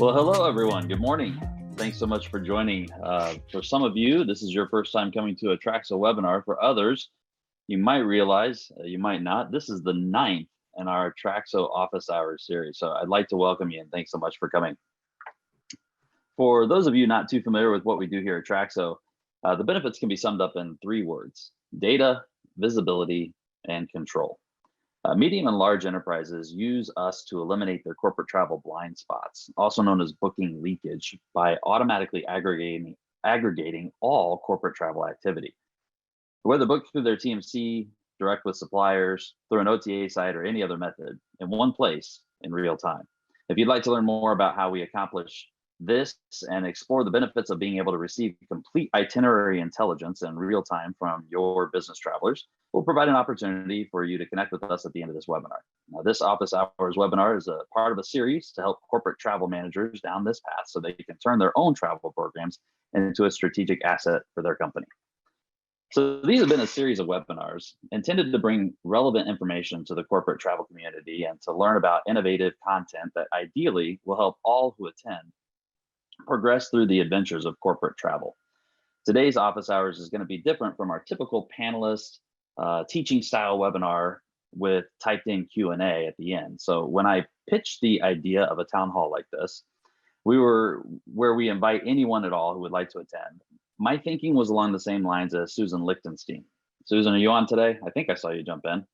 Well, hello, everyone. Good morning. Thanks so much for joining. For some of you, this is your first time coming to a Traxo webinar. For others, you might realize, you might not, this is the 9th in our Traxo office hours series. So I'd like to welcome you and thanks so much for coming. For those of you not too familiar with what we do here at Traxo, the benefits can be summed up in 3 words: data, visibility, and control. Medium and large enterprises use us to eliminate their corporate travel blind spots, also known as booking leakage, by automatically aggregating all corporate travel activity. Whether booked through their TMC, direct with suppliers, through an OTA site, or any other method, in one place in real time. If you'd like to learn more about how we accomplish this and explore the benefits of being able to receive complete itinerary intelligence in real time from your business travelers, we'll provide an opportunity for you to connect with us at the end of this webinar. Now, this office hours webinar is a part of a series to help corporate travel managers down this path so they can turn their own travel programs into a strategic asset for their company. So these have been a series of webinars intended to bring relevant information to the corporate travel community and to learn about innovative content that ideally will help all who attend progress through the adventures of corporate travel. Today's office hours is going to be different from our typical panelist teaching style webinar with typed in Q&A at the end. So when I pitched the idea of a town hall like this, where we invite anyone at all who would like to attend, my thinking was along the same lines as Susan Lichtenstein. Susan, are you on today? I think I saw you jump in.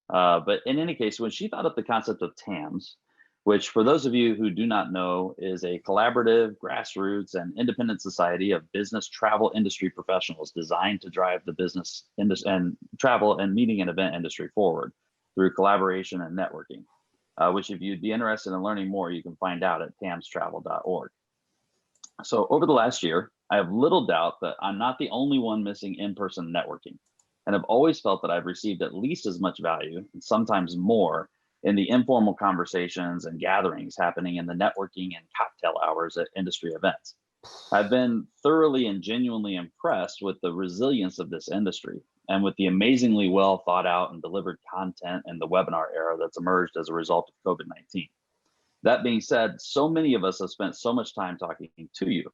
But in any case, when she thought up the concept of TAMs, which for those of you who do not know is a collaborative, grassroots, and independent society of business travel industry professionals designed to drive the business and travel and meeting and event industry forward through collaboration and networking, which if you'd be interested in learning more, you can find out at tamstravel.org. So over the last year, I have little doubt that I'm not the only one missing in-person networking, and I've always felt that I've received at least as much value, and sometimes more, in the informal conversations and gatherings happening in the networking and cocktail hours at industry events. I've been thoroughly and genuinely impressed with the resilience of this industry and with the amazingly well thought out and delivered content in the webinar era that's emerged as a result of COVID-19. That being said, so many of us have spent so much time talking to you.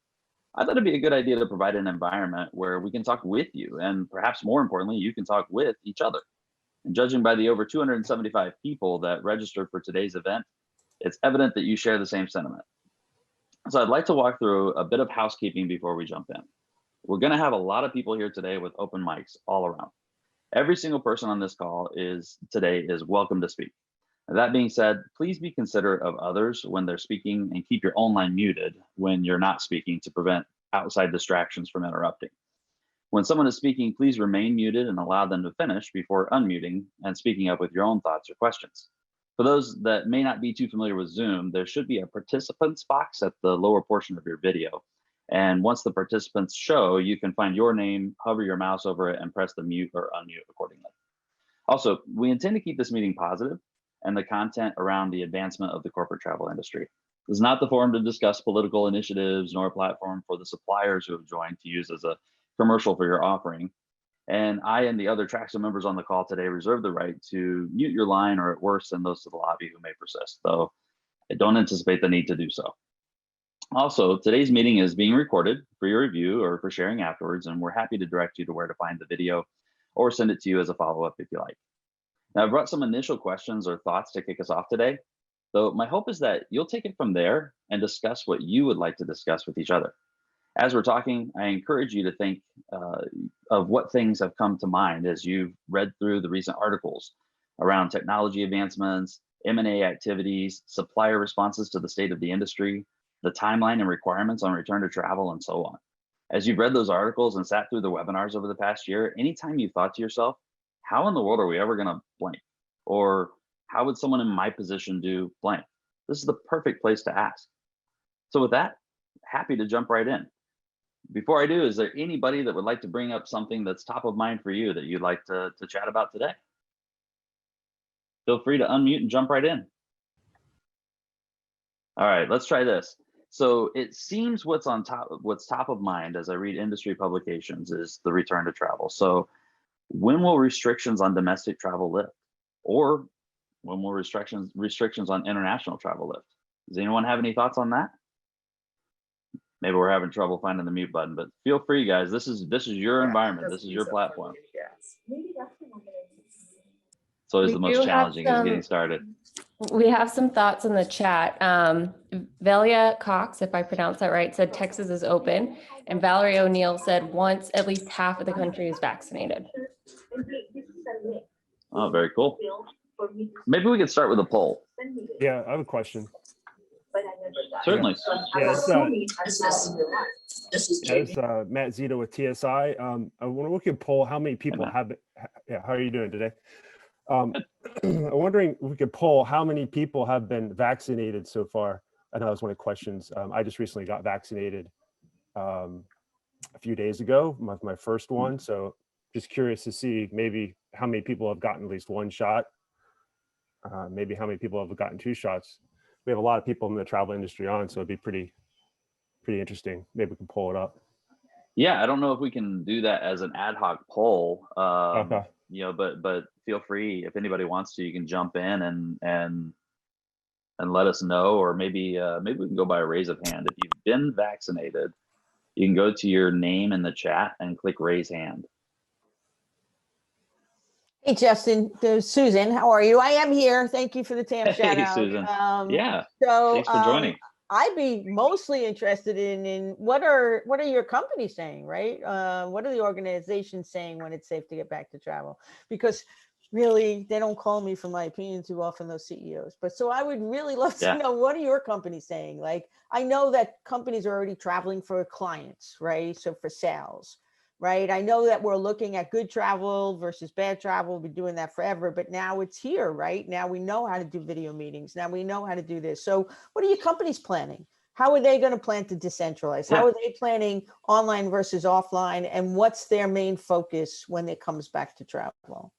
I thought it'd be a good idea to provide an environment where we can talk with you, and perhaps more importantly, you can talk with each other. And judging by the over 275 people that registered for today's event, it's evident that you share the same sentiment. So I'd like to walk through a bit of housekeeping before we jump in. We're going to have a lot of people here today with open mics all around. Every single person on this call today is welcome to speak. That being said, please be considerate of others when they're speaking and keep your own line muted when you're not speaking to prevent outside distractions from interrupting. When someone is speaking, please remain muted and allow them to finish before unmuting and speaking up with your own thoughts or questions. For those that may not be too familiar with Zoom, there should be a participants box at the lower portion of your video. And once the participants show, you can find your name, hover your mouse over it, and press the mute or unmute accordingly. Also, we intend to keep this meeting positive and the content around the advancement of the corporate travel industry. This is not the forum to discuss political initiatives nor a platform for the suppliers who have joined to use as a commercial for your offering. And I and the other Traxo members on the call today reserve the right to mute your line or at worst send those to the lobby who may persist, though I don't anticipate the need to do so. Also, today's meeting is being recorded for your review or for sharing afterwards, and we're happy to direct you to where to find the video or send it to you as a follow-up if you like. Now, I've brought some initial questions or thoughts to kick us off today, though my hope is that you'll take it from there and discuss what you would like to discuss with each other. As we're talking, I encourage you to think of what things have come to mind as you've read through the recent articles around technology advancements, M&A activities, supplier responses to the state of the industry, the timeline and requirements on return to travel, and so on. As you've read those articles and sat through the webinars over the past year, anytime you thought to yourself, how in the world are we ever going to blank? Or how would someone in my position do blank? This is the perfect place to ask. So with that, happy to jump right in. Before I do, is there anybody that would like to bring up something that's top of mind for you that you'd like to chat about today? Feel free to unmute and jump right in. All right, let's try this. So it seems what's top of mind as I read industry publications is the return to travel. So when will restrictions on domestic travel lift? Or when will restrictions on international travel lift? Does anyone have any thoughts on that? Maybe we're having trouble finding the mute button, but feel free, guys. This is your environment. This is your platform. It's always the most challenging is getting started. We have some thoughts in the chat. Velia Cox, if I pronounce that right, said Texas is open. And Valerie O'Neill said once at least half of the country is vaccinated. Oh, very cool. Maybe we could start with a poll. Yeah, I have a question. Certainly. Yeah, it's Matt Zito with TSI. I wonder we could poll how many people have. Yeah, how are you doing today? I'm wondering if we could poll how many people have been vaccinated so far. I know that was one of the questions. I just recently got vaccinated a few days ago, my first one. So just curious to see maybe how many people have gotten at least one shot. Maybe how many people have gotten 2 shots. We have a lot of people in the travel industry on, so it'd be pretty interesting. Maybe we can pull it up. Yeah, I don't know if we can do that as an ad hoc poll. Okay. You know, but feel free if anybody wants to, you can jump in and let us know, or maybe we can go by a raise of hand. If you've been vaccinated, you can go to your name in the chat and click raise hand. Hey, Justin, Susan, how are you? I am here. Thank you for the TAM shout out. Susan. Yeah. So Thanks for joining. I'd be mostly interested in what are your companies saying, right? What are the organizations saying when it's safe to get back to travel? Because really, they don't call me for my opinion too often, those CEOs. But so I would really love to know, what are your companies saying? Like, I know that companies are already traveling for clients, right? So for sales. Right. I know that we're looking at good travel versus bad travel. We've been doing that forever, but now it's here, right? Now we know how to do video meetings. Now we know how to do this. So what are your companies planning? How are they going to plan to decentralize? How are they planning online versus offline? And what's their main focus when it comes back to travel?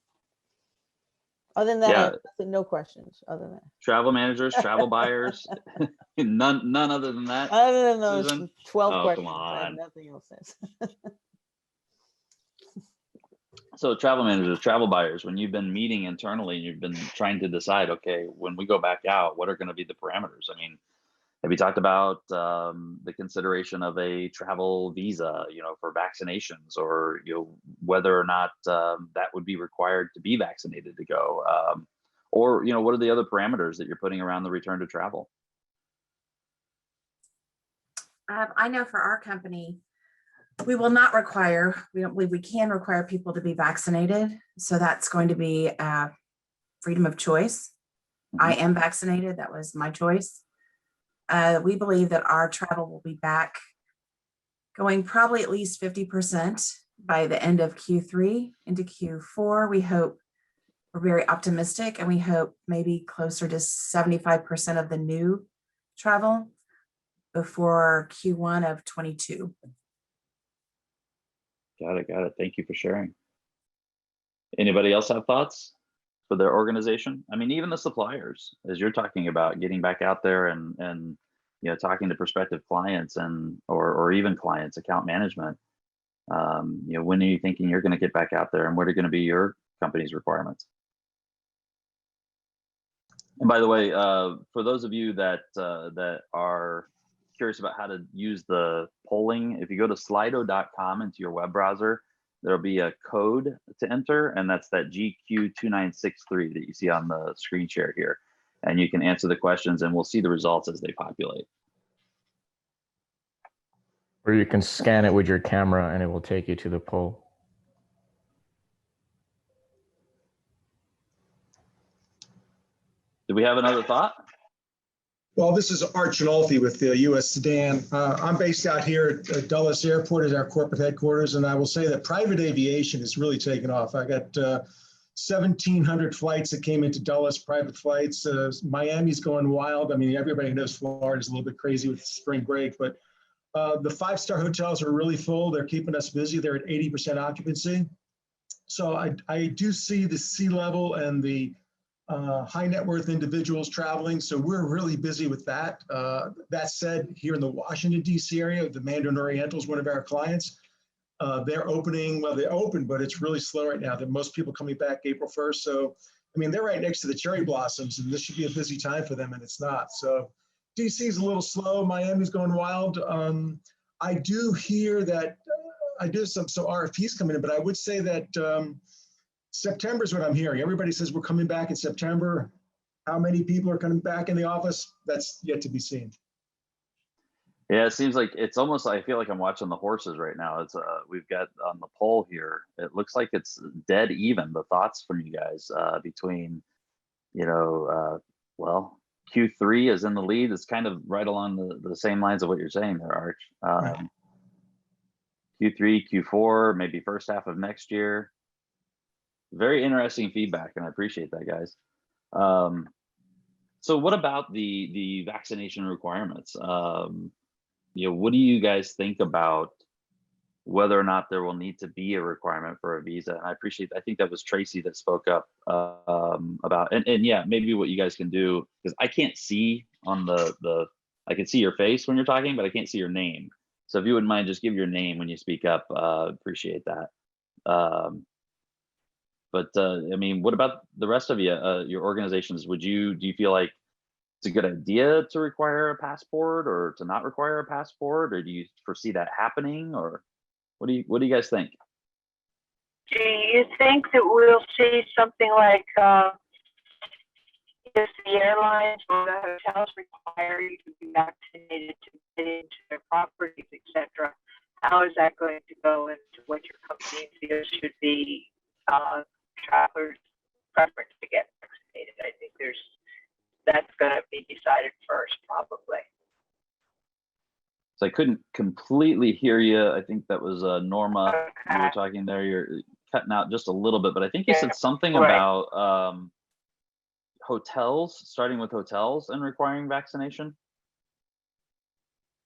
Other than that, no questions other than that. Travel managers, travel buyers, none other than that. Other than those Susan? 12 questions, Come on. I have nothing else says. So travel managers, travel buyers, when you've been meeting internally and you've been trying to decide, okay, when we go back out, what are going to be the parameters? I mean, have you talked about the consideration of a travel visa, you know, for vaccinations, or, you know, whether or not that would be required to be vaccinated to go? Or, you know, what are the other parameters that you're putting around the return to travel? I know for our company, we will not require, we don't believe we can require people to be vaccinated. So that's going to be freedom of choice. I am vaccinated. That was my choice. We believe that our travel will be back going probably at least 50% by the end of Q3 into Q4. We hope, we're very optimistic, and we hope maybe closer to 75% of the new travel before Q1 of 22. Got it. Thank you for sharing. Anybody else have thoughts for their organization? I mean, even the suppliers, as you're talking about getting back out there and you know, talking to prospective clients or even clients, account management. You know, when are you thinking you're going to get back out there, and what are going to be your company's requirements? And by the way, for those of you that are curious about how to use the polling, if you go to slido.com into your web browser, there'll be a code to enter, and that's that GQ2963 that you see on the screen share here. And you can answer the questions, and we'll see the results as they populate. Or you can scan it with your camera and it will take you to the poll. Do we have another thought? Well, this is Art Chinolfi with the U.S. Sedan. I'm based out here at Dulles Airport as our corporate headquarters, and I will say that private aviation has really taken off. I got 1,700 flights that came into Dulles, private flights. Miami's going wild. I mean, everybody knows Florida's a little bit crazy with spring break, but the 5-star hotels are really full. They're keeping us busy. They're at 80% occupancy. So I do see the C-level and the high net worth individuals traveling. So we're really busy with that. That said, here in the Washington, D.C. area, the Mandarin Oriental is one of our clients. They're opening, well, they're open, but it's really slow right now. There are most people coming back April 1st. So, I mean, they're right next to the cherry blossoms, and this should be a busy time for them, and it's not. So DC's a little slow. Miami's going wild. I do hear that I do some RFPs coming in, but I would say that September is what I'm hearing. Everybody says we're coming back in September. How many people are coming back in the office? That's yet to be seen. Yeah, it seems like it's almost, I feel like I'm watching the horses right now. It's we've got on the poll here, it looks like it's dead even, the thoughts from you guys between, well, Q3 is in the lead. It's kind of right along the same lines of what you're saying there, Arch. Right. Q3, Q4, maybe first half of next year. Very interesting feedback, and I appreciate that, guys. So what about the vaccination requirements? What do you guys think about whether or not there will need to be a requirement for a visa? And I think that was Tracy that spoke up about, and yeah, maybe what you guys can do, because I can't see on I can see your face when you're talking, but I can't see your name. So if you wouldn't mind, just give your name when you speak up, appreciate that. I mean, what about the rest of you, your organizations? Do you feel like it's a good idea to require a passport or to not require a passport, or do you foresee that happening, or what do you guys think? Do you think that we'll see something like if the airlines or the hotels require you to be vaccinated to get into their properties, etc.? How is that going to go into what your company feels should be travelers' preference to get vaccinated? I think that's going to be decided first, probably. So I couldn't completely hear you. I think that was Norma. Okay. You were talking there. You're cutting out just a little bit, but I think you said something right. about hotels, starting with hotels and requiring vaccination.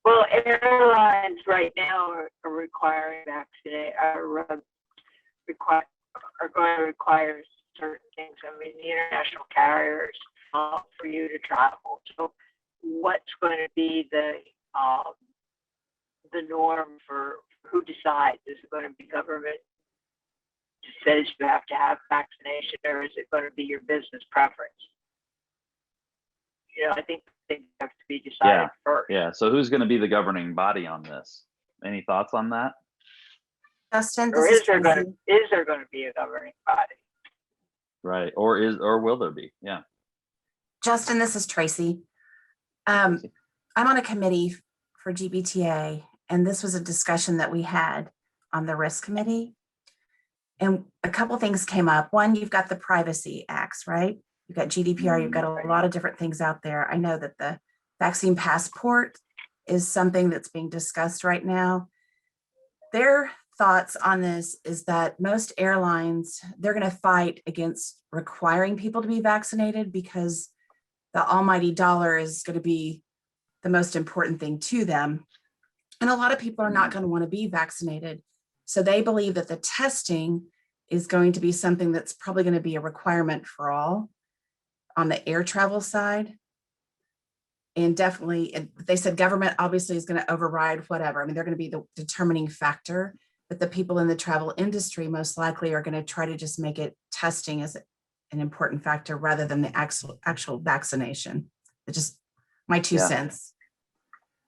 Well, airlines right now are requiring vaccination, are going to require certain things. I mean, the international carriers for you to travel. So, what's going to be the norm for who decides? Is it going to be government says you have to have vaccination, or is it going to be your business preference? I think things have to be decided first. Yeah. So who's going to be the governing body on this? Any thoughts on that? Justin, Or is there going to be a governing body? Right. Or will there be? Yeah. Justin, this is Tracy. I'm on a committee for GBTA, and this was a discussion that we had on the risk committee. And a couple things came up. One, you've got the privacy acts, right? You've got GDPR, you've got a lot of different things out there. I know that the vaccine passport is something that's being discussed right now. Their thoughts on this is that most airlines, they're going to fight against requiring people to be vaccinated because the almighty dollar is going to be the most important thing to them. And a lot of people are not going to want to be vaccinated. So they believe that the testing is going to be something that's probably going to be a requirement for all on the air travel side. And definitely, they said government obviously is going to override whatever. I mean, they're going to be the determining factor, but the people in the travel industry most likely are going to try to just make it testing as an important factor rather than the actual vaccination. It's just my 2 cents.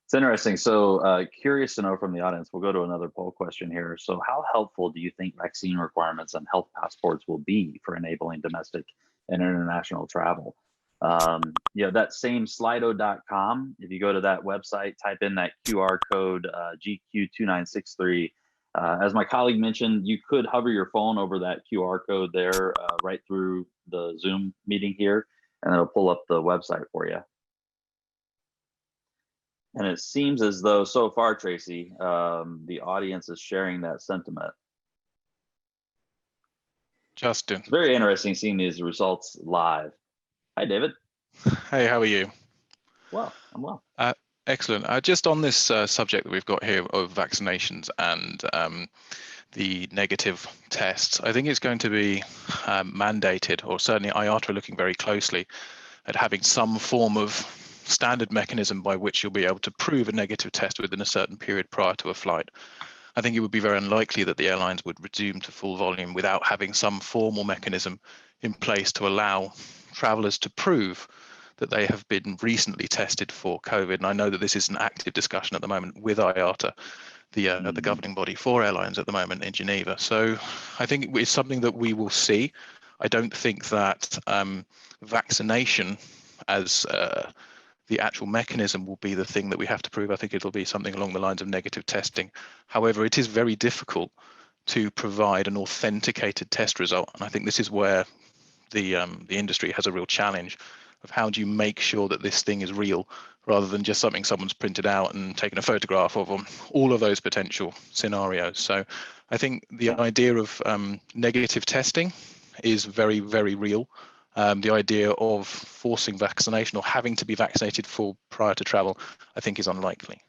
It's interesting. So curious to know from the audience, we'll go to another poll question here. So how helpful do you think vaccine requirements and health passports will be for enabling domestic and international travel? That same slido.com, if you go to that website, type in that QR code GQ2963. As my colleague mentioned, you could hover your phone over that QR code there right through the Zoom meeting here, and it'll pull up the website for you. And it seems as though so far, Tracy, the audience is sharing that sentiment. Justin. It's very interesting seeing these results live. Hi, David. Hey, how are you? Well, I'm well. Excellent. Just on this subject that we've got here of vaccinations and the negative tests, I think it's going to be mandated, or certainly IATA are looking very closely at having some form of standard mechanism by which you'll be able to prove a negative test within a certain period prior to a flight. I think it would be very unlikely that the airlines would resume to full volume without having some formal mechanism in place to allow travelers to prove that they have been recently tested for COVID. And I know that this is an active discussion at the moment with IATA, the governing body for airlines at the moment in Geneva. So I think it's something that we will see. I don't think that vaccination as the actual mechanism will be the thing that we have to prove. I think it'll be something along the lines of negative testing. However, it is very difficult to provide an authenticated test result. And I think this is where the industry has a real challenge of how do you make sure that this thing is real rather than just something someone's printed out and taken a photograph of them, all of those potential scenarios. So I think the idea of negative testing is very, very real. The idea of forcing vaccination or having to be vaccinated prior to travel, I think is unlikely.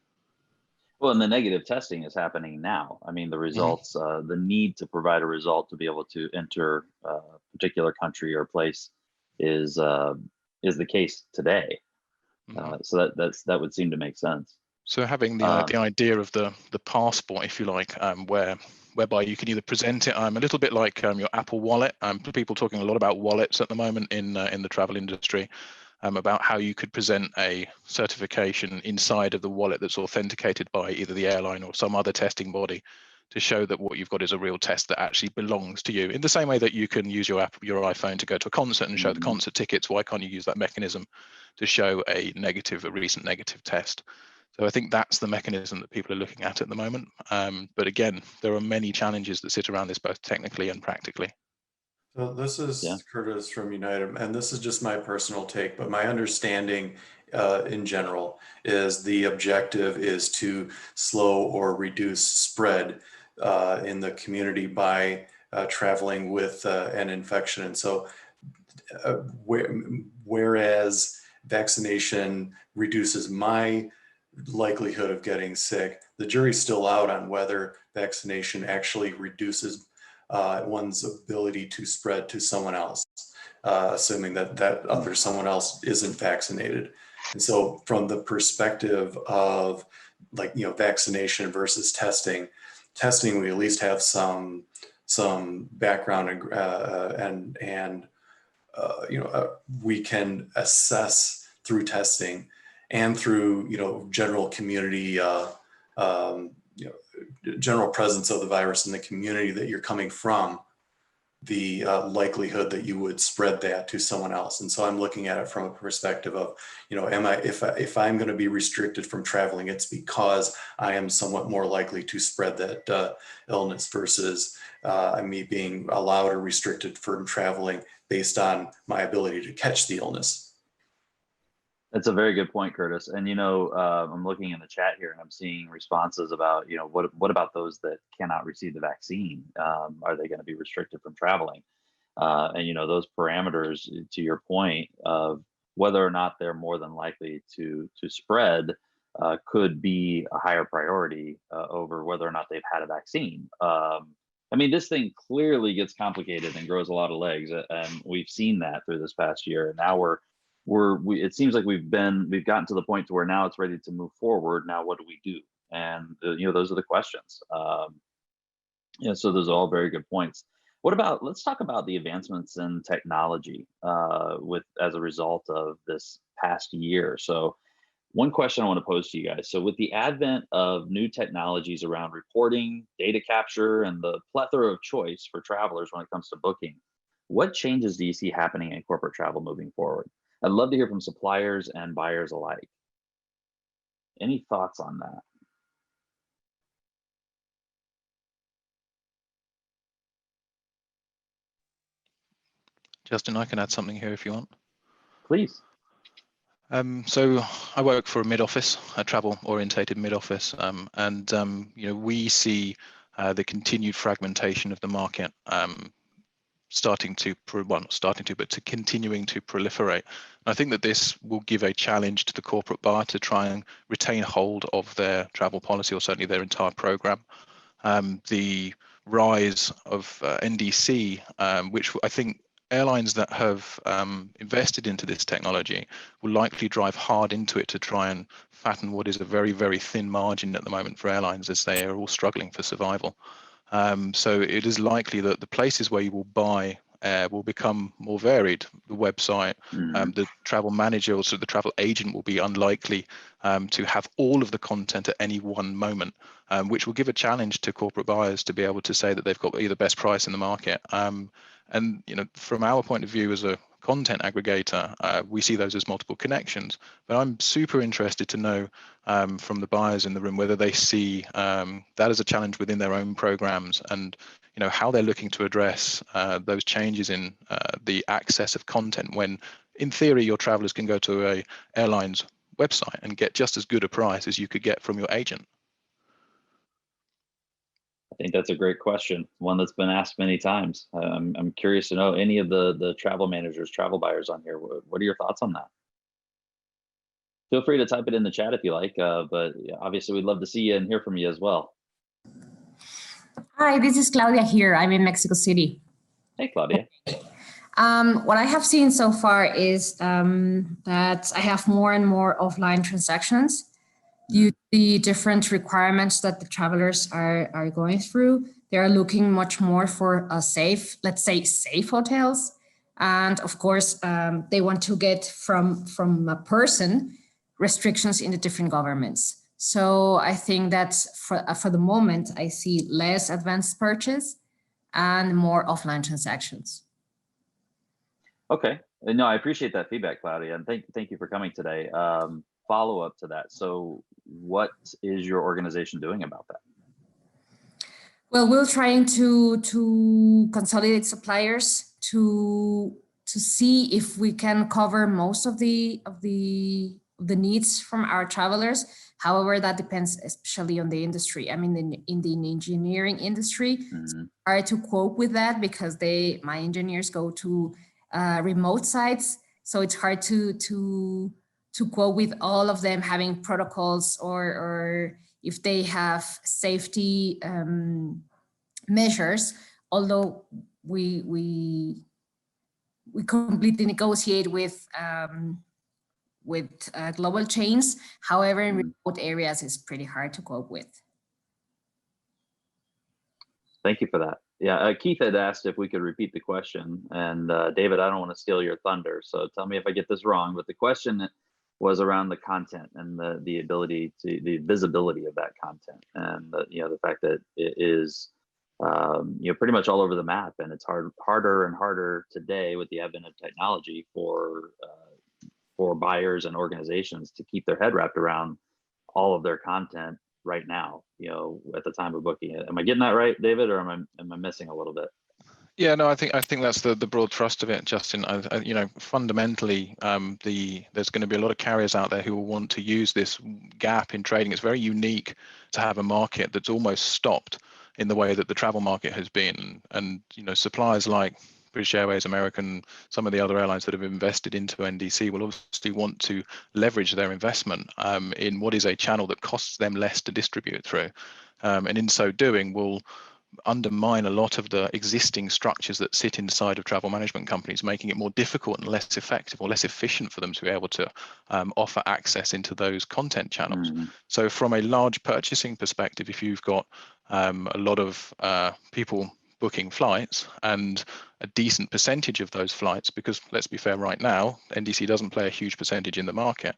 Well, and the negative testing is happening now. I mean, the results, the need to provide a result to be able to enter a particular country or place is the case today. So that would seem to make sense. So having the idea of the passport, if you like, whereby you can either present it a little bit like your Apple Wallet. People talking a lot about wallets at the moment in the travel industry, about how you could present a certification inside of the wallet that's authenticated by either the airline or some other testing body to show that what you've got is a real test that actually belongs to you. In the same way that you can use your iPhone to go to a concert and show the concert tickets, why can't you use that mechanism to show a recent negative test? So I think that's the mechanism that people are looking at the moment. But again, there are many challenges that sit around this, both technically and practically. So this is Curtis from United, and this is just my personal take, but my understanding in general is the objective is to slow or reduce spread in the community by traveling with an infection. And so whereas vaccination reduces my likelihood of getting sick, the jury's still out on whether vaccination actually reduces one's ability to spread to someone else, assuming that other someone else isn't vaccinated. And so from the perspective of vaccination versus testing, we at least have some background and we can assess through testing and through general community general presence of the virus in the community that you're coming from, the likelihood that you would spread that to someone else. And so I'm looking at it from a perspective of, if I'm going to be restricted from traveling, it's because I am somewhat more likely to spread that illness versus me being allowed or restricted from traveling based on my ability to catch the illness. That's a very good point, Curtis. And I'm looking in the chat here and I'm seeing responses about, what about those that cannot receive the vaccine? Are they going to be restricted from traveling? And those parameters, to your point of whether or not they're more than likely to spread, could be a higher priority over whether or not they've had a vaccine. This thing clearly gets complicated and grows a lot of legs, and we've seen that through this past year. And now it seems like we've gotten to the point to where now it's ready to move forward. Now, what do we do? And those are the questions. So those are all very good points. Let's talk about the advancements in technology as a result of this past year. So one question I want to pose to you guys. So with the advent of new technologies around reporting, data capture, and the plethora of choice for travelers when it comes to booking, what changes do you see happening in corporate travel moving forward? I'd love to hear from suppliers and buyers alike. Any thoughts on that? Justin, I can add something here if you want. Please. So I work for a mid-office, a travel-orientated mid-office, and we see the continued fragmentation of the market continuing to proliferate. And I think that this will give a challenge to the corporate buyer to try and retain hold of their travel policy, or certainly their entire program. The rise of NDC, which I think airlines that have invested into this technology will likely drive hard into it to try and fatten what is a very, very thin margin at the moment for airlines, as they are all struggling for survival. So it is likely that the places where you will buy will become more varied. The website, the travel manager, also the travel agent, will be unlikely to have all of the content at any one moment, which will give a challenge to corporate buyers to be able to say that they've got the best price in the market. And from our point of view as a content aggregator, we see those as multiple connections. But I'm super interested to know from the buyers in the room whether they see that as a challenge within their own programs, and how they're looking to address those changes in the access of content, when in theory your travelers can go to a airline's website and get just as good a price as you could get from your agent. I think that's a great question, one that's been asked many times. I'm curious to know, any of the travel managers, travel buyers on here, what are your thoughts on that? Feel free to type it in the chat if you like, but obviously we'd love to see you and hear from you as well. Hi, this is Claudia here. I'm in Mexico City. Hey, Claudia. What I have seen so far is that I have more and more offline transactions due to the different requirements that the travelers are going through. They are looking much more for a safe, let's say safe hotels. And of course, they want to get from a person restrictions in the different governments. So I think that for the moment, I see less advanced purchase and more offline transactions. Okay, no, I appreciate that feedback, Claudia, and thank you for coming today. Follow up to that. So what is your organization doing about that? Well, we're trying to consolidate suppliers to see if we can cover most of the needs from our travelers. However, that depends especially on the industry. I mean, in the engineering industry, it's hard to cope with that because my engineers go to remote sites, so it's hard to cope with all of them having protocols or if they have safety measures. Although we completely negotiate with global chains. However, in remote areas, it's pretty hard to cope with. Thank you for that. Yeah, Keith had asked if we could repeat the question, and David, I don't want to steal your thunder, so tell me if I get this wrong, but the question was around the content and the ability to, the visibility of that content, and the fact that it is pretty much all over the map, and it's harder and harder today with the advent of technology for buyers and organizations to keep their head wrapped around all of their content right now, at the time of booking it. Am I getting that right, David, or am I missing a little bit? Yeah, no, I think that's the broad thrust of it, Justin. Fundamentally, there's going to be a lot of carriers out there who will want to use this gap in trading. It's very unique to have a market that's almost stopped in the way that the travel market has been, and suppliers like British Airways, American, some of the other airlines that have invested into NDC will obviously want to leverage their investment in what is a channel that costs them less to distribute through, and in so doing will undermine a lot of the existing structures that sit inside of travel management companies, making it more difficult and less effective or less efficient for them to be able to offer access into those content channels. So from a large purchasing perspective, if you've got a lot of people booking flights and a decent percentage of those flights, because let's be fair, right now, NDC doesn't play a huge percentage in the market,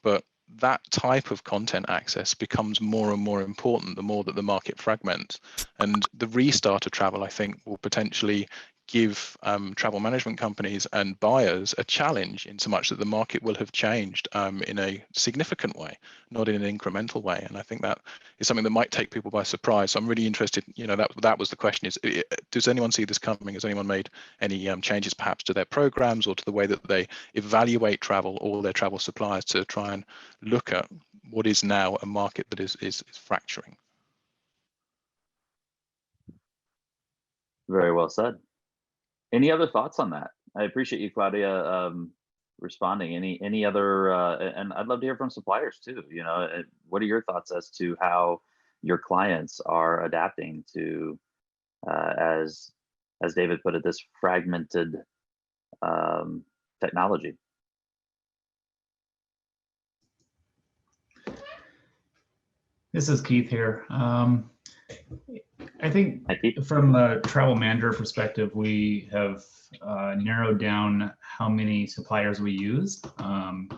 but that type of content access becomes more and more important the more that the market fragments. And the restart of travel, I think, will potentially give travel management companies and buyers a challenge, in so much that the market will have changed in a significant way, not in an incremental way. And I think that is something that might take people by surprise. So I'm really interested, that was the question, does anyone see this coming? Has anyone made any changes perhaps to their programs or to the way that they evaluate travel or their travel suppliers to try and look at what is now a market that is fracturing? Very well said. Any other thoughts on that? I appreciate you, Claudia, responding. Any other, and I'd love to hear from suppliers too. What are your thoughts as to how your clients are adapting to, as David put it, this fragmented technology? This is Keith here. I think from a travel manager perspective, we have narrowed down how many suppliers we use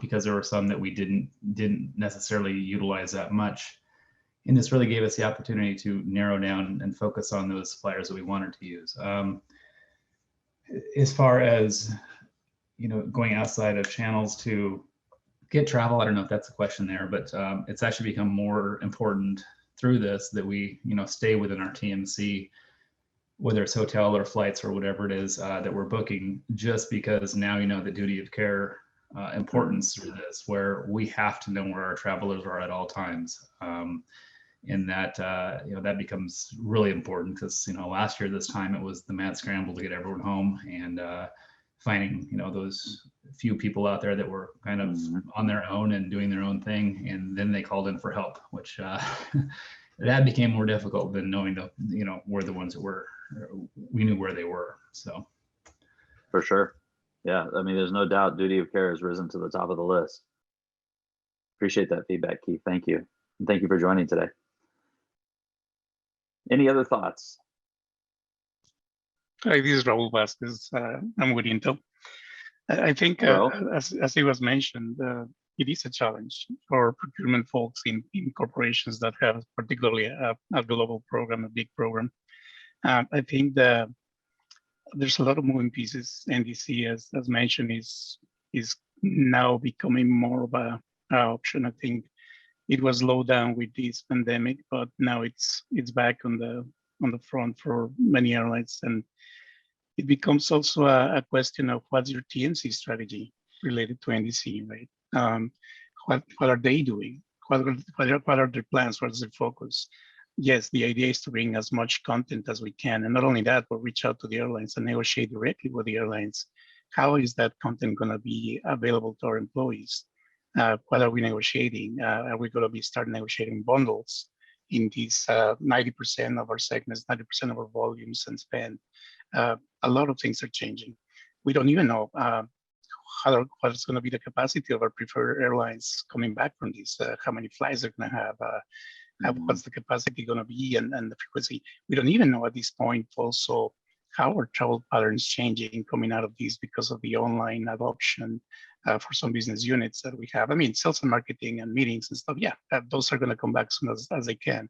because there were some that we didn't necessarily utilize that much. And this really gave us the opportunity to narrow down and focus on those suppliers that we wanted to use. As far as, going outside of channels to get travel, I don't know if that's a question there, but it's actually become more important through this that we, stay within our TMC, whether it's hotel or flights or whatever it is that we're booking, just because now the duty of care importance through this, where we have to know where our travelers are at all times. And that, that becomes really important because, last year this time it was the mad scramble to get everyone home and finding, those few people out there that were kind of on their own and doing their own thing. And then they called in for help, which that became more difficult than knowing where the ones that we knew where they were. So. For sure. Yeah. I mean, there's no doubt duty of care has risen to the top of the list. Appreciate that feedback, Keith. Thank you. And thank you for joining today. Any other thoughts? Hi, this is Raul Vasquez. I'm with Intel. I think, as it was mentioned, it is a challenge for procurement folks in corporations that have particularly a global program, a big program. I think that there's a lot of moving pieces. NDC, as mentioned, is now becoming more of an option. I think it was slowed down with this pandemic, but now it's back on the front for many airlines, and it becomes also a question of what's your TMC strategy related to NDC, right? What are they doing? What are their plans? What is their focus? Yes, the idea is to bring as much content as we can, and not only that, but reach out to the airlines and negotiate directly with the airlines. How is that content going to be available to our employees? What are we negotiating? Are we going to be starting negotiating bundles in these 90% of our segments, 90% of our volumes and spend? A lot of things are changing. We don't even know what's going to be the capacity of our preferred airlines coming back from this, how many flights they're going to have, what's the capacity going to be, and the frequency. We don't even know at this point also how our travel patterns changing coming out of this because of the online adoption for some business units that we have. I mean, sales and marketing and meetings and stuff, yeah, those are going to come back as soon as they can.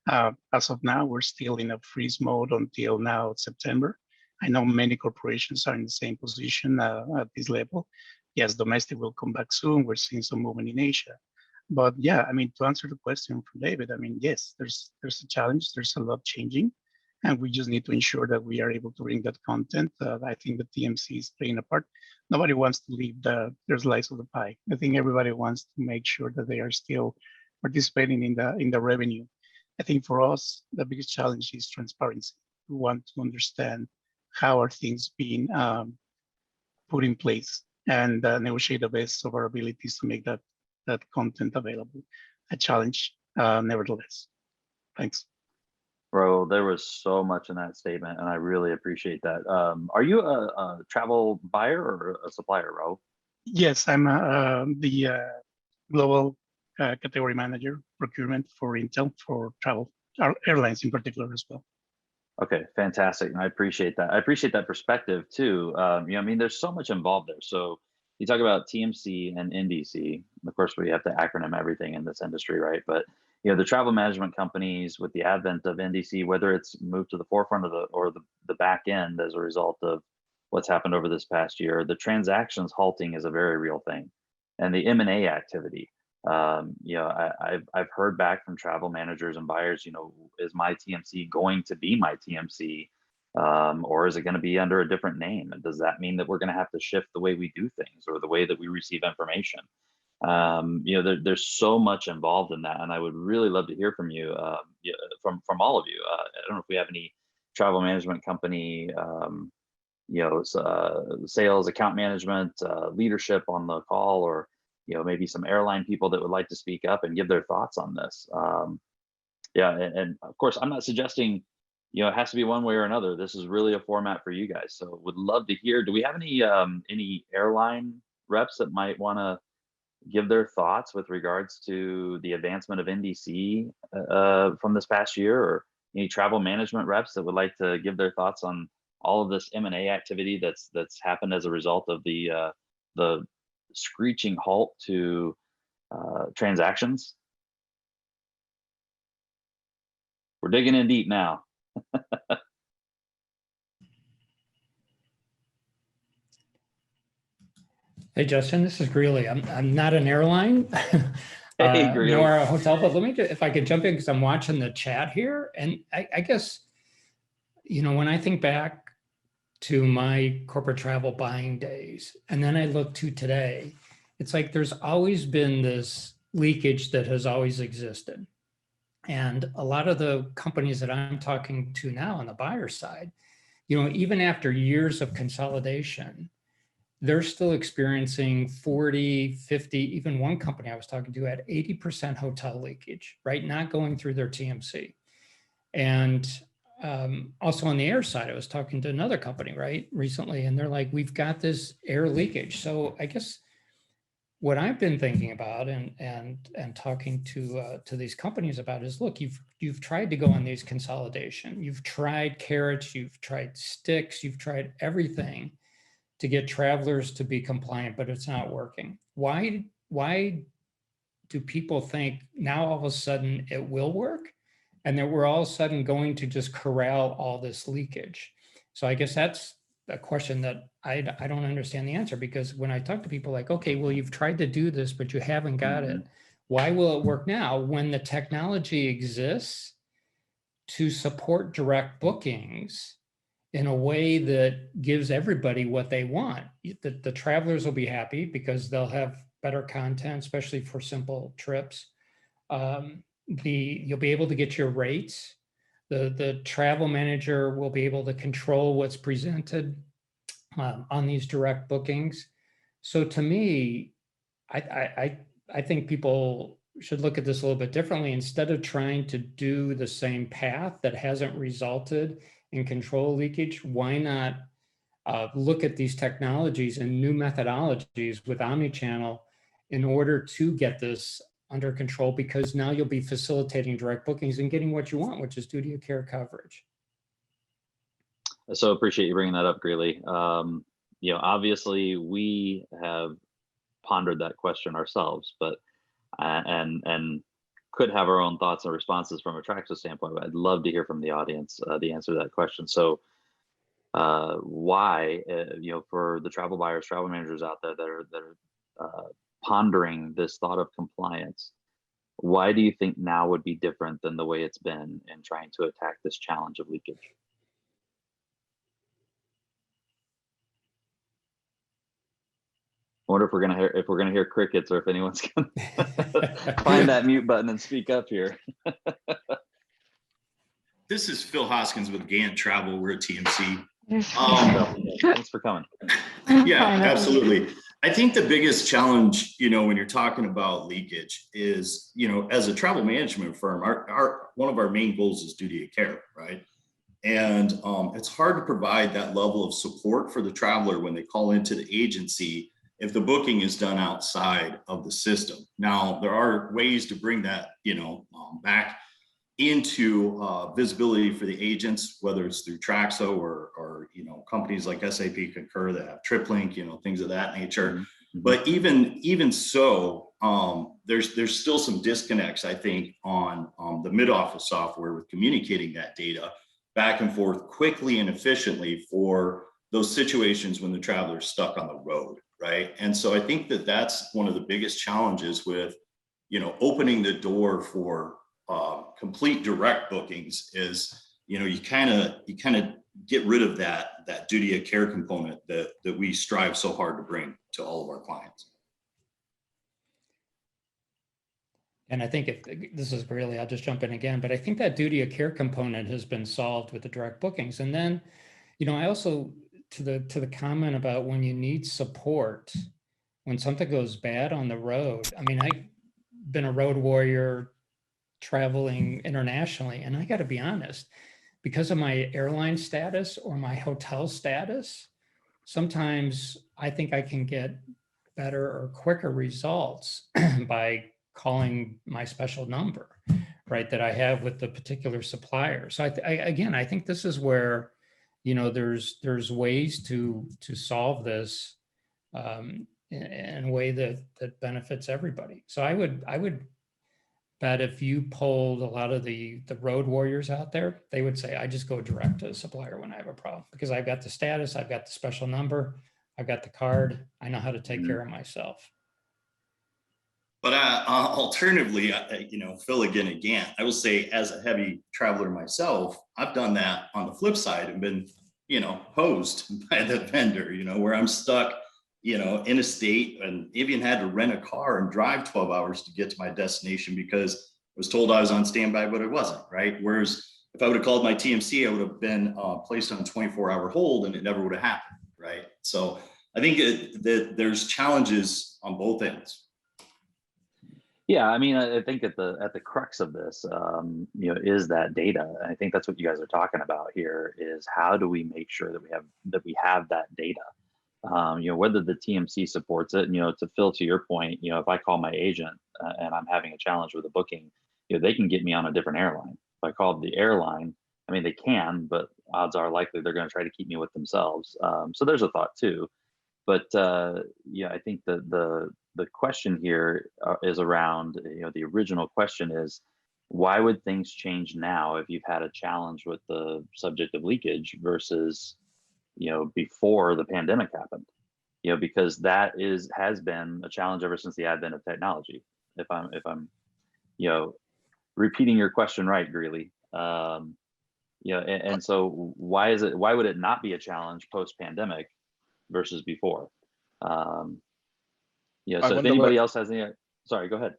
As of now, we're still in a freeze mode until now, September. I know many corporations are in the same position at this level. Yes, domestic will come back soon. We're seeing some movement in Asia. But yeah, I mean, to answer the question from David, I mean, yes, there's a challenge. There's a lot changing. And we just need to ensure that we are able to bring that content. I think the TMC is playing a part. Nobody wants to leave their slice of the pie. I think everybody wants to make sure that they are still participating in the revenue. I think for us, the biggest challenge is transparency. We want to understand how are things being put in place and negotiate the best of our abilities to make that content available. A challenge, nevertheless. Thanks. Bro, there was so much in that statement, and I really appreciate that. Are you a travel buyer or a supplier, Ro? Yes, I'm the global category manager, procurement for Intel for travel, airlines in particular as well. Okay, fantastic. And I appreciate that. I appreciate that perspective too. I mean, there's so much involved there. So you talk about TMC and NDC. Of course, we have to acronym everything in this industry, right? But the travel management companies, with the advent of NDC, whether it's moved to the forefront of the back end as a result of what's happened over this past year, the transactions halting is a very real thing, and the M&A activity. I've heard back from travel managers and buyers. Is my TMC going to be my TMC, or is it going to be under a different name? And does that mean that we're going to have to shift the way we do things or the way that we receive information? There's so much involved in that, and I would really love to hear from you, from all of you. I don't know if we have any travel management company, sales, account management, leadership on the call, or maybe some airline people that would like to speak up and give their thoughts on this. And of course, I'm not suggesting it has to be one way or another. This is really a format for you guys, so would love to hear. Do we have any airline reps that might want to give their thoughts with regards to the advancement of NDC from this past year, or any travel management reps that would like to give their thoughts on all of this M&A activity that's happened as a result of the screeching halt to transactions? We're digging in deep now. Hey, Justin, this is Greeley. I'm not an airline Hey, Greeley. nor a hotel, but let me, if I could jump in, because I'm watching the chat here. And I guess, you know, when I think back to my corporate travel buying days, and then I look to today, it's like there's always been this leakage that has always existed. And a lot of the companies that I'm talking to now on the buyer side, you know, even after years of consolidation, they're still experiencing 40, 50, even one company I was talking to had 80% hotel leakage, right? Not going through their TMC. And also on the air side, I was talking to another company, right, recently, and they're like, we've got this air leakage. So I guess what I've been thinking about and talking to these companies about is, look, you've tried to go on these consolidation, you've tried carrots, you've tried sticks, you've tried everything to get travelers to be compliant, but it's not working. Why do people think now all of a sudden it will work, and that we're all of a sudden going to just corral all this leakage? So I guess that's a question that I don't understand the answer, because when I talk to people like, okay, well, you've tried to do this, but you haven't got it. Why will it work now when the technology exists to support direct bookings in a way that gives everybody what they want? The travelers will be happy because they'll have better content, especially for simple trips. You'll be able to get your rates. The travel manager will be able to control what's presented on these direct bookings. So to me, I think people should look at this a little bit differently. Instead of trying to do the same path that hasn't resulted in control leakage, why not look at these technologies and new methodologies with omnichannel in order to get this under control? Because now you'll be facilitating direct bookings and getting what you want, which is duty of care coverage. So appreciate you bringing that up, Greeley. You know, obviously we have pondered that question ourselves, but and could have our own thoughts and responses from a Traxo standpoint, but I'd love to hear from the audience the answer to that question. So why, you know, for the travel buyers, travel managers out there that are pondering this thought of compliance, why do you think now would be different than the way it's been in trying to attack this challenge of leakage? I wonder if we're gonna hear crickets, or if anyone's gonna find that mute button and speak up here. This is Phil Hoskins with Gant Travel. We're at TMC. Thanks for coming. Yeah, absolutely. I think the biggest challenge, you know, when you're talking about leakage is, you know, as a travel management firm, one of our main goals is duty of care, right? And it's hard to provide that level of support for the traveler when they call into the agency if the booking is done outside of the system. Now, there are ways to bring that, you know, back into visibility for the agents, whether it's through Traxo or you know, companies like SAP Concur that have TripLink, you know, things of that nature. But even so, there's still some disconnects, I think, on the mid-office software with communicating that data back and forth quickly and efficiently for those situations when the traveler is stuck on the road, right? And so I think that that's one of the biggest challenges with, you know, opening the door for complete direct bookings is, you know, you kind of get rid of that duty of care component that we strive so hard to bring to all of our clients. And I think if this is really, I'll just jump in again, but I think that duty of care component has been solved with the direct bookings. And then, you know, I also, to the comment about when you need support, when something goes bad on the road. I mean, I've been a road warrior traveling internationally, and I got to be honest, because of my airline status or my hotel status, sometimes I think I can get better or quicker results by calling my special number, right, that I have with the particular supplier. So again, I think this is where, you know, there's ways to solve this in a way that benefits everybody. So I would bet if you polled a lot of the road warriors out there, they would say, I just go direct to a supplier when I have a problem, because I've got the status, I've got the special number, I've got the card, I know how to take care of myself. But alternatively, you know, Phil again, I will say, as a heavy traveler myself, I've done that on the flip side and been, you know, hosed by the vendor, you know, where I'm stuck, you know, in a state, and even had to rent a car and drive 12 hours to get to my destination because I was told I was on standby, but I wasn't, right? Whereas if I would have called my TMC, I would have been placed on a 24-hour hold and it never would have happened, right? So I think that there's challenges on both ends. Yeah, I mean, I think at the crux of this, you know, is that data. And I think that's what you guys are talking about here, is how do we make sure that we have that data? You know, whether the TMC supports it, you know, to Phil, to your point, you know, if I call my agent and I'm having a challenge with a booking, you know, they can get me on a different airline. If I called the airline, I mean, they can, but odds are likely they're going to try to keep me with themselves. So there's a thought too. But yeah, I think the question here is around, you know, the original question is, why would things change now if you've had a challenge with the subject of leakage versus, you know, before the pandemic happened? You know, because that has been a challenge ever since the advent of technology. If I'm, you know, repeating your question right, Greeley. You know, and so why would it not be a challenge post-pandemic versus before? Yeah, so if anybody else has any, sorry, go ahead.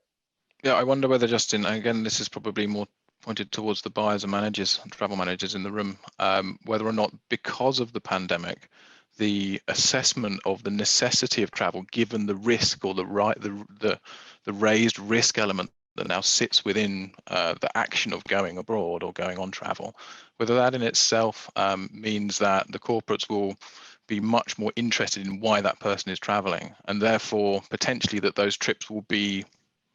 Yeah, I wonder whether, Justin, again, this is probably more pointed towards the buyers and managers, travel managers in the room, whether or not, because of the pandemic, the assessment of the necessity of travel, given the risk or the raised risk element that now sits within the action of going abroad or going on travel, whether that in itself means that the corporates will be much more interested in why that person is traveling, and therefore potentially that those trips will be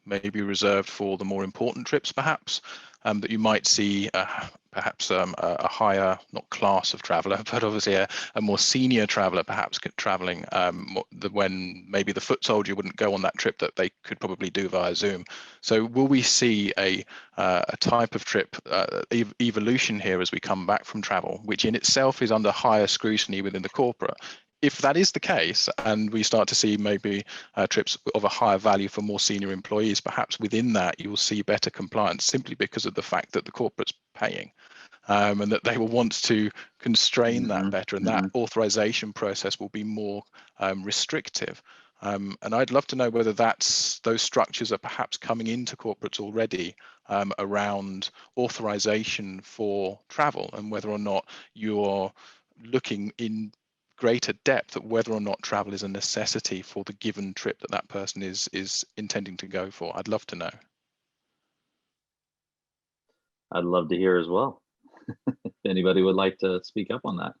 maybe reserved for the more important trips, perhaps, that you might see perhaps a higher, not class of traveler, but obviously a more senior traveler perhaps traveling when maybe the foot soldier wouldn't go on that trip that they could probably do via Zoom. So will we see a type of trip evolution here as we come back from travel, which in itself is under higher scrutiny within the corporate? If that is the case, and we start to see maybe trips of a higher value for more senior employees, perhaps within that you will see better compliance simply because of the fact that the corporate's paying, and that they will want to constrain that better, and that authorization process will be more restrictive. And I'd love to know whether those structures are perhaps coming into corporates already around authorization for travel, and whether or not you're looking in greater depth at whether or not travel is a necessity for the given trip that person is intending to go for. I'd love to know. I'd love to hear as well. If anybody would like to speak up on that.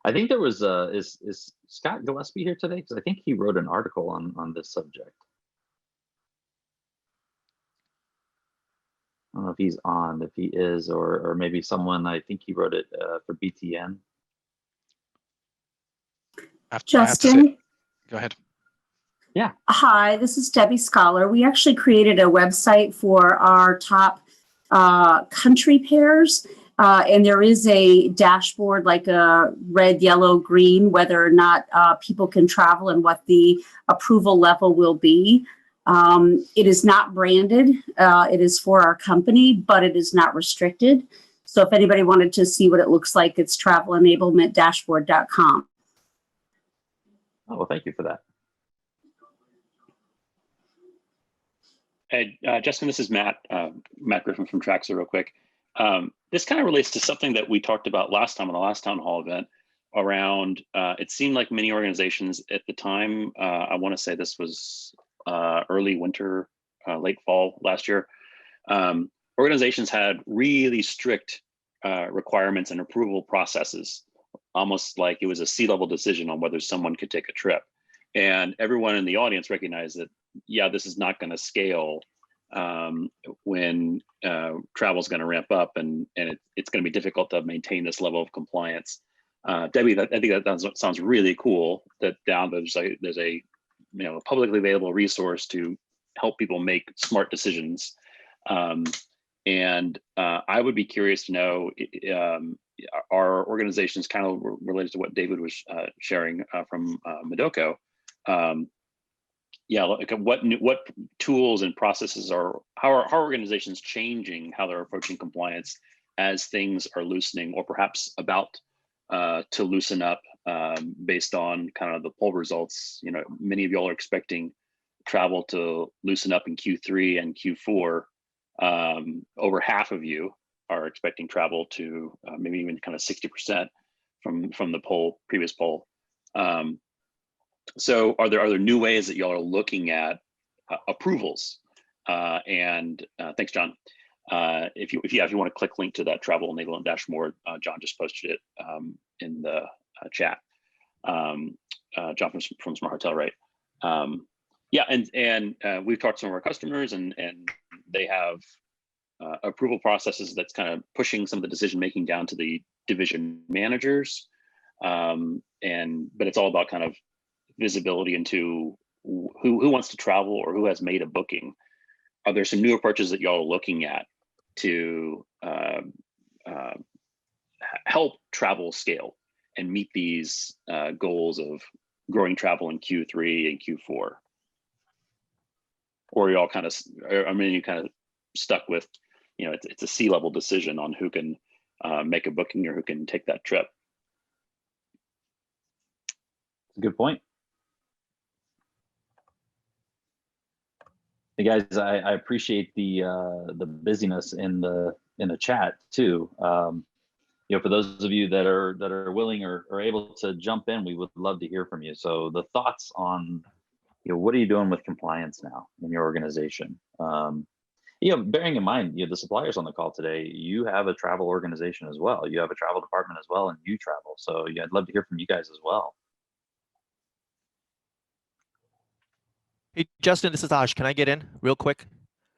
I think there was is Scott Gillespie here today? Because I think he wrote an article on this subject. I don't know if he's on, if he is, or maybe someone, I think he wrote it for BTN. Justin? Go ahead. Yeah. Hi, this is Debbie Scholar. We actually created a website for our top country pairs. And there is a dashboard, like a red, yellow, green, whether or not people can travel and what the approval level will be. It is not branded. It is for our company, but it is not restricted. So if anybody wanted to see what it looks like, it's travelenablementdashboard.com. Oh, well, thank you for that. Hey, Justin, this is Matt Griffin from Traxo real quick. This kind of relates to something that we talked about last time on the last town hall event around, it seemed like many organizations at the time, I want to say this was early winter, late fall last year, organizations had really strict requirements and approval processes, almost like it was a C-level decision on whether someone could take a trip. And everyone in the audience recognized that, yeah, this is not going to scale when travel is going to ramp up and it's going to be difficult to maintain this level of compliance. Debbie, I think that sounds really cool. That there's a publicly available resource to help people make smart decisions. And I would be curious to know, are organizations kind of related to what David was sharing from Medoko? Yeah, like what tools and processes how are organizations changing how they're approaching compliance as things are loosening or perhaps about to loosen up based on kind of the poll results? Many of y'all are expecting travel to loosen up in Q3 and Q4. Over half of you are expecting travel to maybe even kind of 60% from the previous poll. So are there new ways that y'all are looking at approvals? And thanks, John. If you want to click link to that travel enablement dashboard, John just posted it in the chat. John from Smart Hotel, right? Yeah, and we've talked to some of our customers, and they have approval processes that's kind of pushing some of the decision making down to the division managers. But it's all about kind of visibility into who wants to travel or who has made a booking. Are there some new approaches that y'all are looking at to help travel scale and meet these goals of growing travel in Q3 and Q4? Or y'all kind of, you kind of stuck with, it's a C-level decision on who can make a booking or who can take that trip? Good point. Hey guys, I appreciate the busyness in the chat too. For those of you that are willing or able to jump in, we would love to hear from you. So the thoughts on, what are you doing with compliance now in your organization? Bearing in mind, the suppliers on the call today, you have a travel organization as well. You have a travel department as well, and you travel. So yeah, I'd love to hear from you guys as well. Hey, Justin, this is Ash. Can I get in real quick?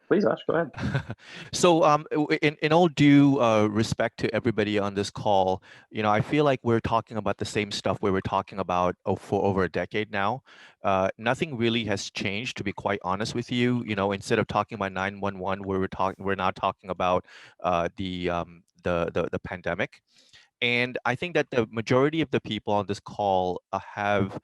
Please, Ash, go ahead. So in all due respect to everybody on this call, I feel like we're talking about the same stuff we were talking about for over a decade now. Nothing really has changed, to be quite honest with you. Instead of talking about 911, we're now talking about the pandemic. And I think that the majority of the people on this call have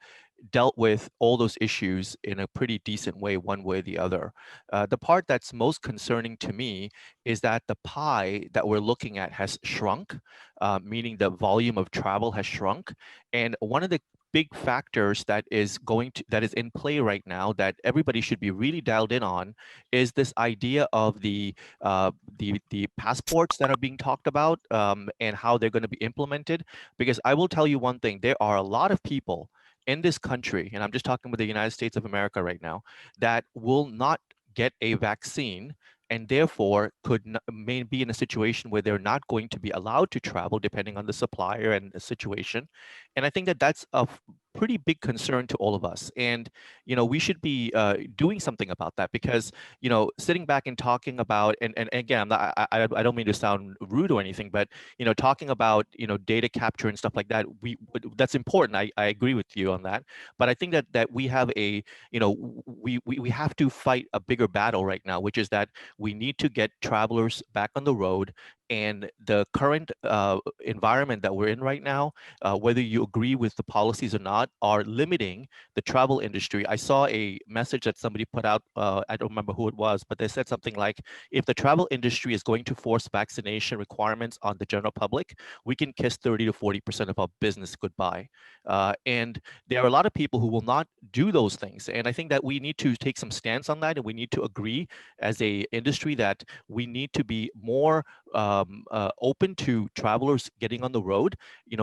dealt with all those issues in a pretty decent way, one way or the other. The part that's most concerning to me is that the pie that we're looking at has shrunk, meaning the volume of travel has shrunk. And one of the big factors that is in play right now that everybody should be really dialed in on is this idea of the passports that are being talked about and how they're going to be implemented. Because I will tell you one thing, there are a lot of people in this country, and I'm just talking with the United States of America right now, that will not get a vaccine and therefore may be in a situation where they're not going to be allowed to travel depending on the supplier and the situation. And I think that that's a pretty big concern to all of us. And, we should be doing something about that because, sitting back and talking about, and again, I don't mean to sound rude or anything, but, talking about, data capture and stuff like that, that's important. I agree with you on that. But I think that we have we have to fight a bigger battle right now, which is that we need to get travelers back on the road. And the current environment that we're in right now, whether you agree with the policies or not, are limiting the travel industry. I saw a message that somebody put out, I don't remember who it was, but they said something like, if the travel industry is going to force vaccination requirements on the general public, we can kiss 30 to 40% of our business goodbye. And there are a lot of people who will not do those things. And I think that we need to take some stance on that, and we need to agree as a industry that we need to be more open to travelers getting on the road.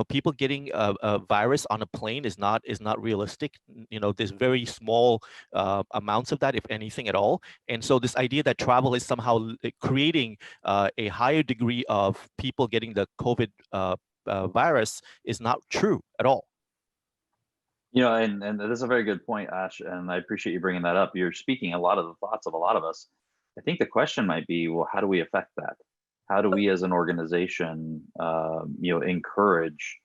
People getting a virus on a plane is not realistic. There's very small amounts of that, if anything at all. And so this idea that travel is somehow creating a higher degree of people getting the COVID virus is not true at all. And that's a very good point, Ash, and I appreciate you bringing that up. You're speaking a lot of the thoughts of a lot of us. I think the question might be, well, how do we affect that? How do we as an organization, encourage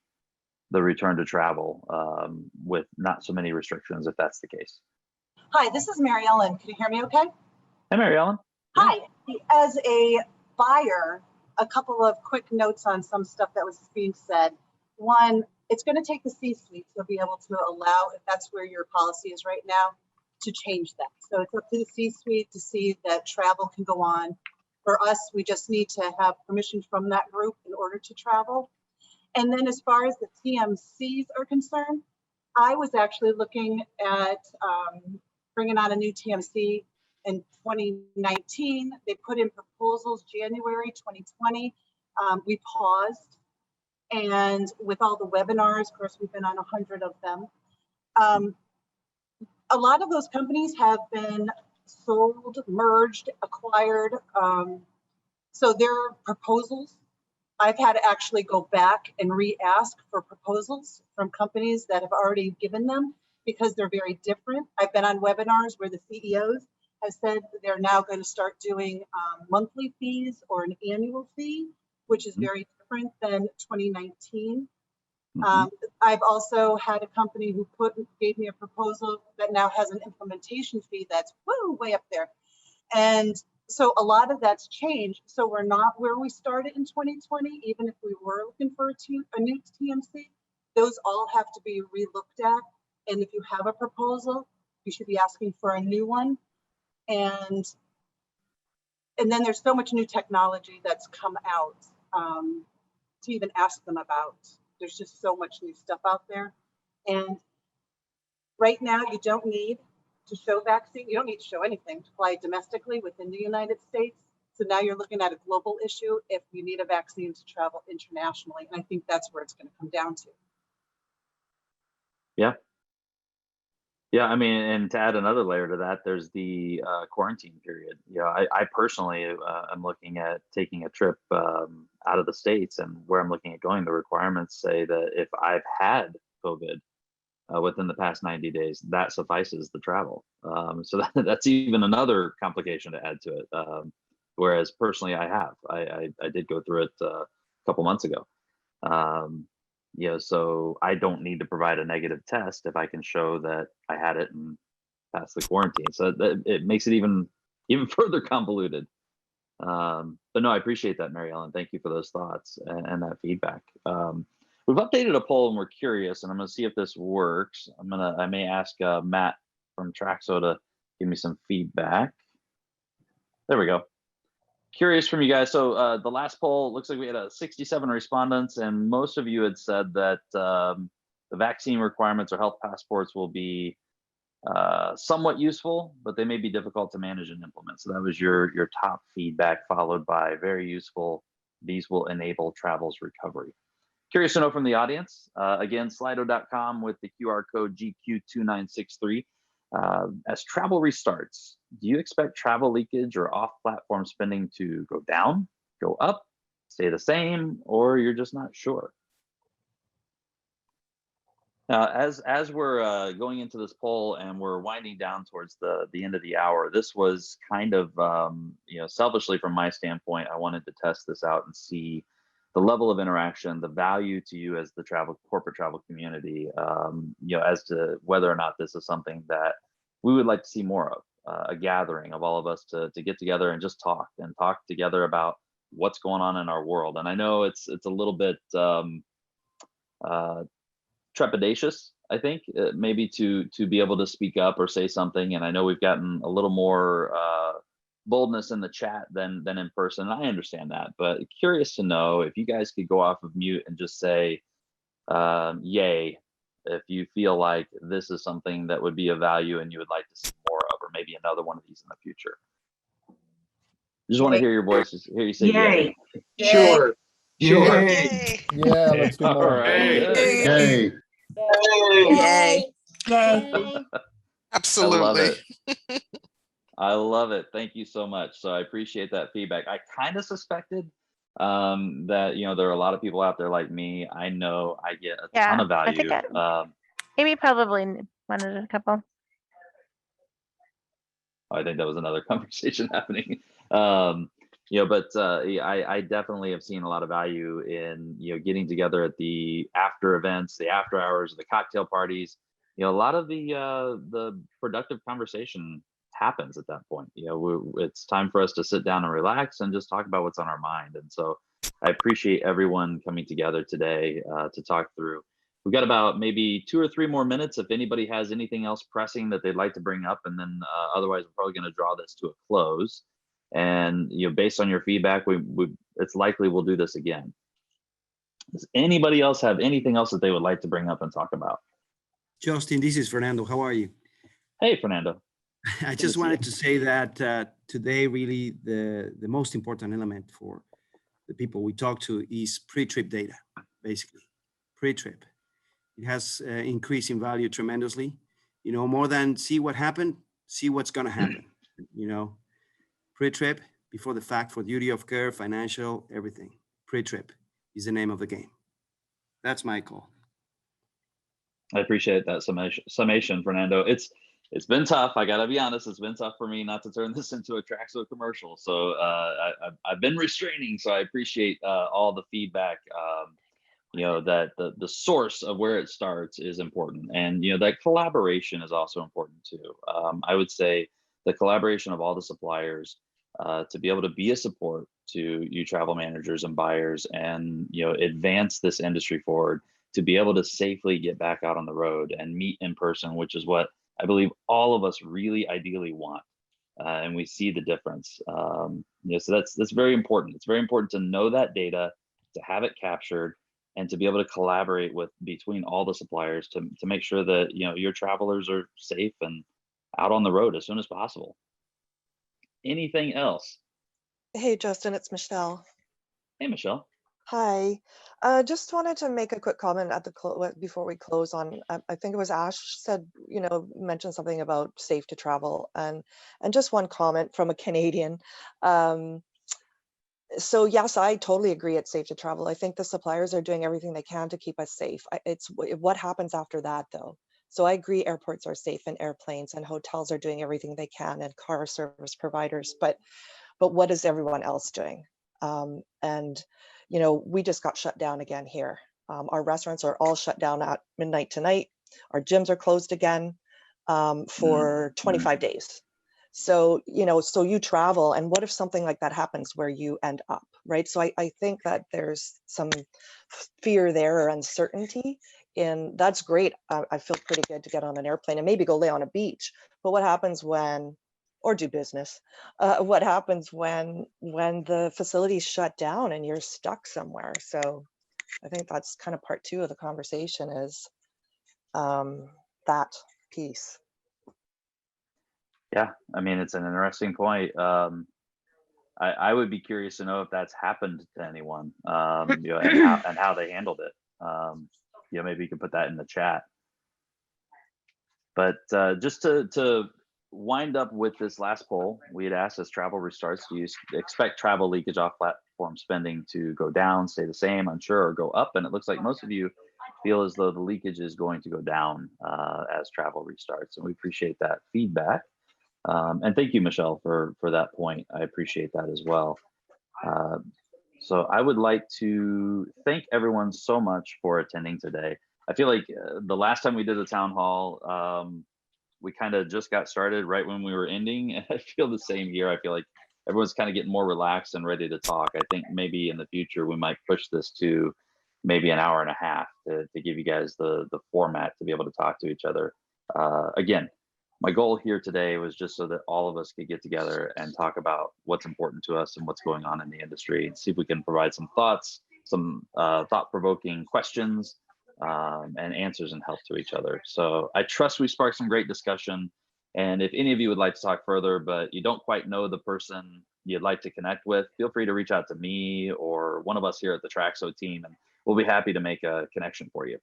the return to travel with not so many restrictions, if that's the case? Hi, this is Mary Ellen. Can you hear me okay? Hey, Mary Ellen. Hi. As a buyer, a couple of quick notes on some stuff that was being said. One, it's going to take the C-suite to be able to allow, if that's where your policy is right now, to change that. So it's up to the C-suite to see that travel can go on. For us, we just need to have permission from that group in order to travel. And then as far as the TMCs are concerned, I was actually looking at bringing on a new TMC in 2019. They put in proposals January 2020. We paused. And with all the webinars, of course, we've been on 100 of them. A lot of those companies have been sold, merged, acquired. So their proposals, I've had to actually go back and re-ask for proposals from companies that have already given them because they're very different. I've been on webinars where the CEOs have said they're now going to start doing monthly fees or an annual fee, which is very different than 2019. I've also had a company who gave me a proposal that now has an implementation fee that's way up there. And so a lot of that's changed. So we're not where we started in 2020, even if we were looking for a new TMC. Those all have to be re-looked at. And if you have a proposal, you should be asking for a new one. And then there's so much new technology that's come out to even ask them about. There's just so much new stuff out there. And right now you don't need to show vaccine. You don't need to show anything to fly domestically within the United States. So now you're looking at a global issue if you need a vaccine to travel internationally. And I think that's where it's going to come down to. Yeah. Yeah, I mean, and to add another layer to that, there's the quarantine period. I personally am looking at taking a trip out of the States, and where I'm looking at going, the requirements say that if I've had COVID within the past 90 days, that suffices the travel. So that's even another complication to add to it. Whereas personally, I did go through it a couple months ago. So I don't need to provide a negative test if I can show that I had it and passed the quarantine. So it makes it even further convoluted. But no, I appreciate that, Mary Ellen. Thank you for those thoughts and that feedback. We've updated a poll and we're curious, and I'm going to see if this works. I may ask Matt from Traxo to give me some feedback. There we go. Curious from you guys. So the last poll looks like we had 67 respondents, and most of you had said that the vaccine requirements or health passports will be somewhat useful, but they may be difficult to manage and implement. So that was your top feedback, followed by very useful. These will enable travel's recovery. Curious to know from the audience. Again, slido.com with the QR code GQ2963. As travel restarts, do you expect travel leakage or off-platform spending to go down, go up, stay the same, or you're just not sure? As we're going into this poll and we're winding down towards the end of the hour, this was kind of selfishly from my standpoint, I wanted to test this out and see the level of interaction, the value to you as the corporate travel community, as to whether or not this is something that we would like to see more of, a gathering of all of us to get together and just talk together about what's going on in our world. And I know it's a little bit trepidatious, I think, maybe to be able to speak up or say something. And I know we've gotten a little more boldness in the chat than in person. I understand that, but curious to know if you guys could go off of mute and just say, yay, if you feel like this is something that would be of value and you would like to see more of, or maybe another one of these in the future. Just want to hear your voices, hear you say yay. Sure. Yay. Yeah, let's do more. All right. Yay. Yay. Yay. Absolutely. I love it. Thank you so much. So I appreciate that feedback. I kind of suspected that there are a lot of people out there like me. I know I get a ton of value. I think Amy probably wanted a couple. I think that was another conversation happening. But I definitely have seen a lot of value in, getting together at the after events, the after hours, the cocktail parties. A lot of the productive conversation happens at that point. It's time for us to sit down and relax and just talk about what's on our mind. And so I appreciate everyone coming together today to talk through. We've got about maybe 2 or 3 more minutes if anybody has anything else pressing that they'd like to bring up, and then otherwise we're probably going to draw this to a close. And based on your feedback, it's likely we'll do this again. Does anybody else have anything else that they would like to bring up and talk about? Justin, this is Fernando. How are you? Hey, Fernando. I just wanted to say that today really the most important element for the people we talk to is pre-trip data, basically. Pre-trip. It has increased in value tremendously. More than see what happened, see what's going to happen. Pre-trip, before the fact, for duty of care, financial, everything. Pre-trip is the name of the game. That's my call. I appreciate that summation, Fernando. It's been tough. I gotta be honest. It's been tough for me not to turn this into a Traxo commercial. So I've been restraining. So I appreciate all the feedback. That the source of where it starts is important, and that collaboration is also important too. I would say the collaboration of all the suppliers to be able to be a support to you travel managers and buyers, and advance this industry forward, to be able to safely get back out on the road and meet in person, which is what I believe all of us really ideally want. And we see the difference. So that's very important. It's very important to know that data, to have it captured, and to be able to collaborate between all the suppliers to make sure that your travelers are safe and out on the road as soon as possible. Anything else? Hey, Justin, it's Michelle. Hey, Michelle. Hi. Just wanted to make a quick comment at before we close on, I think it was Ash said, mentioned something about safe to travel, and just one comment from a Canadian. So yes, I totally agree it's safe to travel. I think the suppliers are doing everything they can to keep us safe. It's what happens after that though. So I agree airports are safe, and airplanes and hotels are doing everything they can, and car service providers, but what is everyone else doing? We just got shut down again here. Our restaurants are all shut down at midnight tonight. Our gyms are closed again for 25 days. So, so you travel, and what if something like that happens where you end up, right? So I think that there's some fear there, or uncertainty, and that's great. I feel pretty good to get on an airplane and maybe go lay on a beach. But what happens when, or do business, what happens when the facility's shut down and you're stuck somewhere? So I think that's kind of part 2 of the conversation, is that piece. Yeah, I mean, it's an interesting point. I would be curious to know if that's happened to anyone, and how they handled it. Maybe you can put that in the chat. But just to wind up with this last poll, we had asked, as travel restarts, do you expect travel leakage off platform spending to go down, stay the same, unsure, or go up? And it looks like most of you feel as though the leakage is going to go down as travel restarts, and we appreciate that feedback. And thank you, Michelle, for that point. I appreciate that as well. So I would like to thank everyone so much for attending today. I feel like the last time we did a town hall, we kind of just got started right when we were ending. And I feel the same here. I feel like everyone's kind of getting more relaxed and ready to talk. I think maybe in the future we might push this to maybe an hour and a half to give you guys the format to be able to talk to each other. Again, my goal here today was just so that all of us could get together and talk about what's important to us and what's going on in the industry, and see if we can provide some thoughts, some thought-provoking questions, and answers, and help to each other. So I trust we sparked some great discussion. And if any of you would like to talk further, but you don't quite know the person you'd like to connect with, feel free to reach out to me or one of us here at the Traxo team, and we'll be happy to make a connection for you.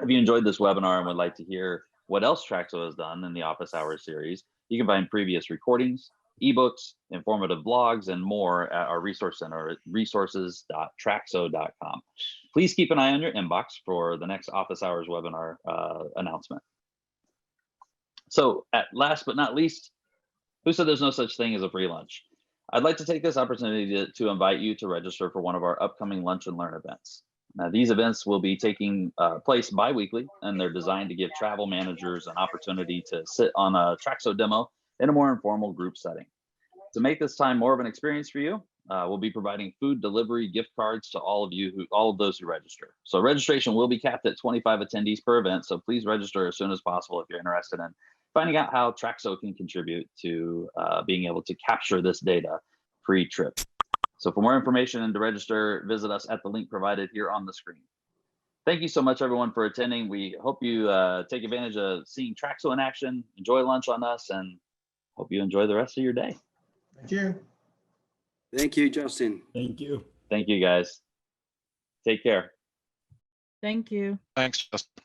If you enjoyed this webinar and would like to hear what else Traxo has done in the Office Hours series, you can find previous recordings, ebooks, informative blogs, and more at our resource center at resources.traxo.com. Please keep an eye on your inbox for the next Office Hours webinar announcement. So last but not least, Who said there's no such thing as a free lunch? I'd like to take this opportunity to invite you to register for one of our upcoming Lunch and Learn events. Now, these events will be taking place bi-weekly, and they're designed to give travel managers an opportunity to sit on a Traxo demo in a more informal group setting. To make this time more of an experience for you, we'll be providing food delivery gift cards to all of those who register. So registration will be capped at 25 attendees per event. So please register as soon as possible if you're interested in finding out how Traxo can contribute to being able to capture this data pre-trip. So for more information and to register, visit us at the link provided here on the screen. Thank you so much, everyone, for attending. We hope you take advantage of seeing Traxo in action, enjoy lunch on us, and hope you enjoy the rest of your day. Thank you. Thank you, Justin. Thank you. Thank you, guys. Take care. Thank you. Thanks, Justin.